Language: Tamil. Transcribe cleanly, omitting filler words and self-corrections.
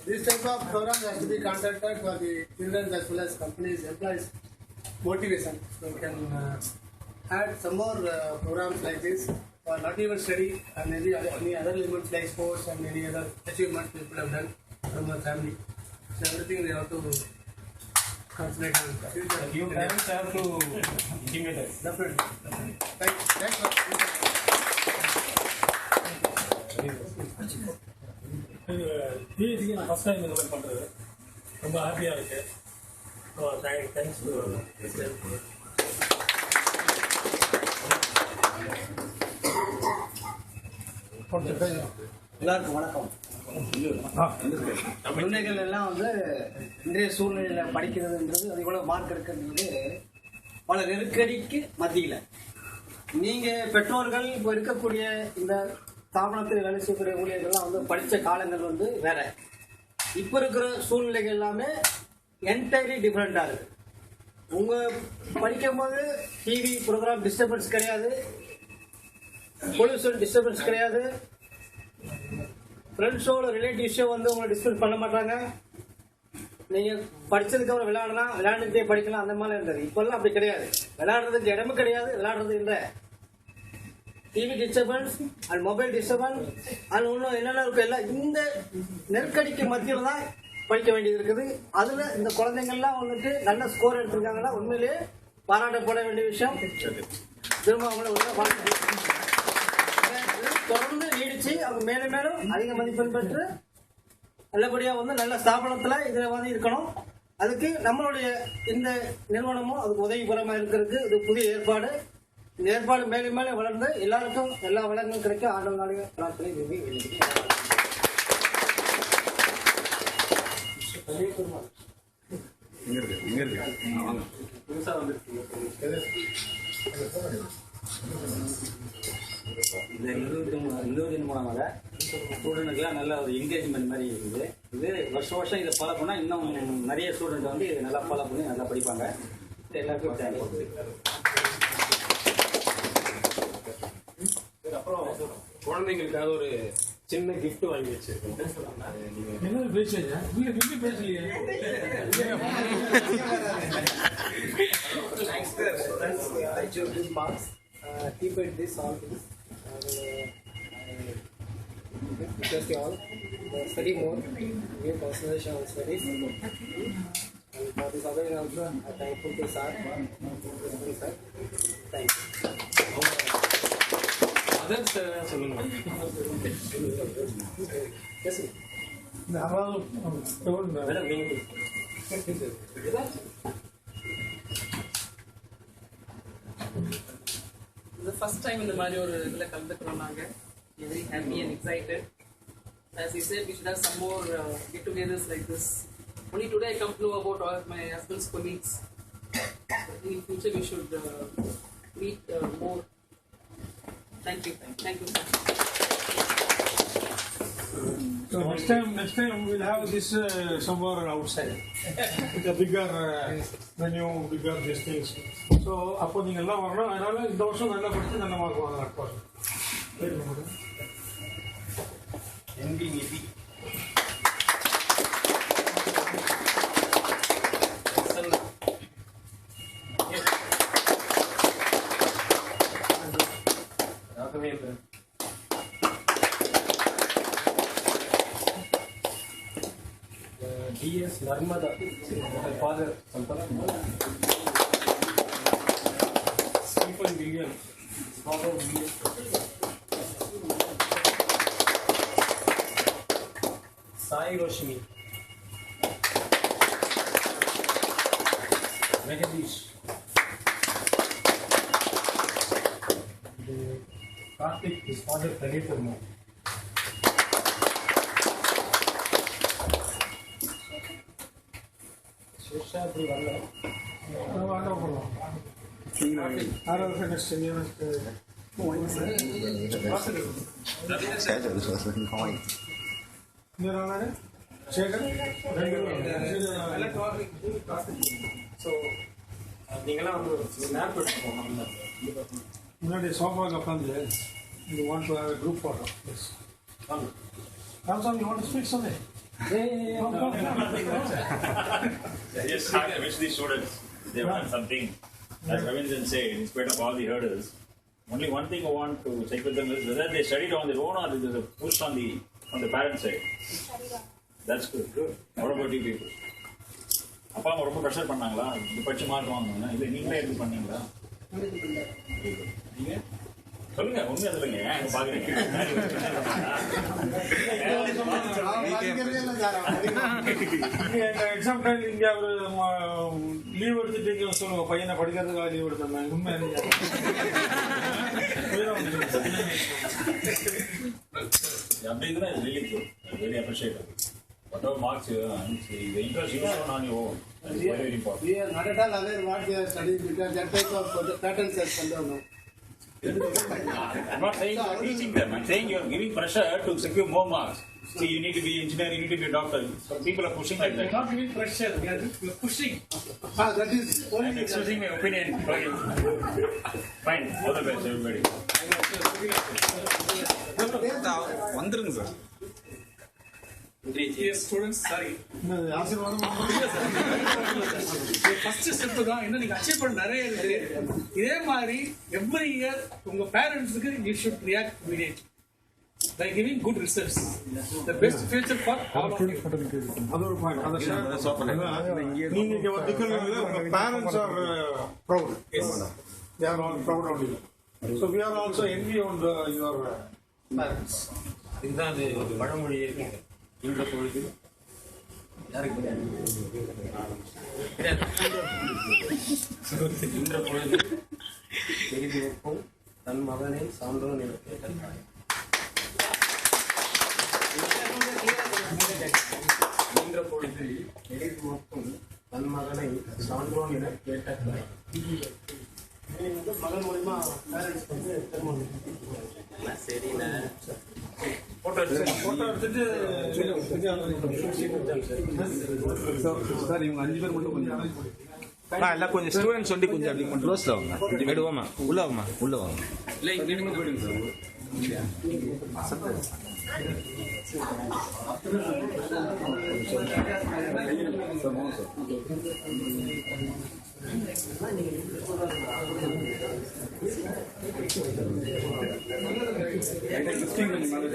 This type of program has to be conducted for the children as well as companies, employees motivation. So we can add some more programs like this for not even study and any other elements like sports and any other achievements people have done from the family. So everything we have to concentrate on. You parents have to intimate us. Definitely. Thanks for பிஹெச்க்கு நான் ஃபஸ்ட் டைம் இந்த மாதிரி பண்ணுறது ரொம்ப ஹாப்பியாக இருக்குது. ஸோ தேங்க்ஸ் எல்லாருக்கும் வணக்கம். பிள்ளைகள் எல்லாம் இன்றைய சூழ்நிலையில் படிக்கிறதுன்றது அது இவ்வளோ மார்க் எடுக்கிறது பல நெருக்கடிக்கு மத்தியில் நீங்கள் பெற்றோர்கள் இப்போ இருக்கக்கூடிய இந்த ஸ்தாபனத்தில் வேலை செய்யக்கூடிய ஊழியர்கள்லாம் படித்த காலங்கள் வேற. இப்போ இருக்கிற சூழ்நிலைகள் எல்லாமே என்டையர்லி டிஃப்ரெண்ட்டாக இருக்குது. உங்கள் படிக்கும் போது டிவி ப்ரோக்ராம் டிஸ்டர்பன்ஸ் கிடையாது, பொல்யூஷன் டிஸ்டர்பன்ஸ் கிடையாது, ஃப்ரெண்ட்ஸோட ரிலேட்டிவ்ஸோ உங்களை டிஸ்டர்ப் பண்ண மாட்டாங்க. நீங்கள் படித்ததுக்கப்புறம் விளையாடலாம், விளையாண்டுட்டே படிக்கலாம், அந்த மாதிரி இருந்தது. இப்போல்லாம் அப்படி கிடையாது. விளையாடுறதுக்கு இடமும் கிடையாது, விளையாடுறது இல்லை. TV disturbance and mobile disturbance and இன்னும் என்னென்ன இருக்கும் எல்லாம் இந்த நெருக்கடிக்கு மத்தியில் தான் படிக்க வேண்டியது இருக்குது. அதில் இந்த குழந்தைங்கள்லாம் நல்ல ஸ்கோர் எடுத்திருக்காங்கன்னா உண்மையிலேயே பாராட்டப்பட வேண்டிய விஷயம். திரும்ப அவங்கள தொடர்ந்து நீடிச்சு அவங்க மேலும் மேலும் அதிக மதிப்பெண் பெற்று நல்லபடியாக நல்ல ஸ்தாபனத்தில் இதில் இருக்கணும். அதுக்கு நம்மளுடைய இந்த நிறுவனமும் அதுக்கு உதவிபுறமாக இருக்கிறதுக்கு இது புதிய ஏற்பாடு. இந்த ஏற்பாடு மேலும் மேலும் வளர்ந்து எல்லாருக்கும் எல்லா வளங்களும் கிடைக்க ஆண்டவன் நாளைய பிரார்த்தனை இந்த நிறுவனத்தின் மூலமாக ஸ்டூடெண்ட்டுக்கெல்லாம் நல்ல ஒரு என்கரேஜ்மெண்ட் மாதிரி இருக்குது. இது வருஷம் இதை ஃபாலோ பண்ணால் இன்னும் நிறைய ஸ்டூடெண்ட் இதை நல்லா ஃபாலோ பண்ணி நல்லா படிப்பாங்க. எல்லாருக்கும் தேங்க்யூ. அப்புறம் குழந்தைங்களுக்காக ஒரு சின்ன கிஃப்ட் வாங்கி வச்சிருக்கோம். என்ன பேசுறீங்க? பேசலையே. keep it this all things. Request you all study more, give concentration on studies. And for this other also, I thankful to sir. Thank you. Others சொல்லுங்க. The first time in the மாதிரி ஒரு இதில் கலந்துக்கிறோம். நாங்கள் very happy and excited. As he said, we should have some more get-togethers like this. Only today I come to know about all my husband's colleagues. In future we should meet more. Thank you. Thank you. So next time we'll have this somewhere outside with a bigger menu, bigger these things. So அப்போ நீங்க எல்லாம் வரணும். அதனால இந்த வருஷம் நல்லா படிச்சு நல்ல மார்க் வாங்கலாம். NBVP DS Narmada, my father, Stephen William, father William. Sai Roshni, Megadish, Karthik, his father Pradeep Verma. Sheshabri Valla. You want to have a group photo? Yes. Ramsam, you want to speak something? I just wish these students they want something. As Ravindran said, in spite of all the hurdles, only one thing I want to check with them is whether they studied on their own or there is a push on the parent side. That's good. Good. What about you people? அப்பா அம்மா ரொம்ப ப்ரெஷர் பண்ணாங்களா? இந்த படிச்சு மார்க் வாங்கணும் இல்லை நீங்களே எடுத்து பண்ணீங்களா? நீங்க சொல்லுங்க உண்மையா சொல்லுங்க. ஏன் பாக்குறீங்க? எக்ஸாம் டைம் இங்கே அவர் லீவ் எடுத்துட்டு சொல்லுங்க பையனை படிக்கிறதுக்காக லீவ் எடுத்தாங்க. உண்மை அப்படி இருந்தா really good. Very appreciated. Whatever marks you earn, the interest you earn on your own. That's very important. We are not at all aware what they are studying because that type of patterns has come down now. I'm not saying you're teaching them. I'm saying you're giving pressure to secure more marks. See, you need to be engineer, you need to be a doctor. Some people are pushing like We're that. not giving pressure, we are pushing. That is I'm only expressing my opinion. Fine. All the best, everybody. வந்துருங்க சார். ஸ்டூடெண்ட்ஸ் சாரி ஆசீர்வாதம் ஃபர்ஸ்ட் ஸ்டெப் தான் இன்னும் நீங்க அச்சீவ் பண்ண நிறைய இருக்கு. இதே மாதிரி எவ்ரி இயர் உங்க பேரண்ட்ஸுக்கு you should react immediate by giving good results. The best future for all of you. அது ஒரு பாயிண்ட். நீங்க இங்க வந்துக்கல உங்க parents are proud. They are all proud of you. So we are also envy on your parents. இதுதான் அது ஒரு பழமொழி இருக்குங்க. இந்த பொழுது யாருக்கு இன்ற பொழுது செய்தி வைப்போம் தன் மகனை சான்றோன் என கேட்ட தாய். இன்ற பொழுது எதிர் நோக்கும் தன் மகனை சான்றோன் என கேட்ட தாய். மகன் மூலியமா பேரண்ட்ஸ் வந்து திருமணம் சரிண்ணே. போட்டோ எடுத்துட்டு சார் இவங்க 5 பேர் மட்டும் கொஞ்சம் எல்லாம் கொஞ்சம் ஸ்டூடெண்ட்ஸ் சொல்லி கொஞ்சம் அப்படி கொஞ்சம் க்ளோஸ்ல வாங்க. எடுவாமா உள்ள வாமா உள்ள வாங்க. இல்லை இங்கே எடுங்க போயிடுங்க சார். கிஃப்டிங் கொஞ்சம் மேலே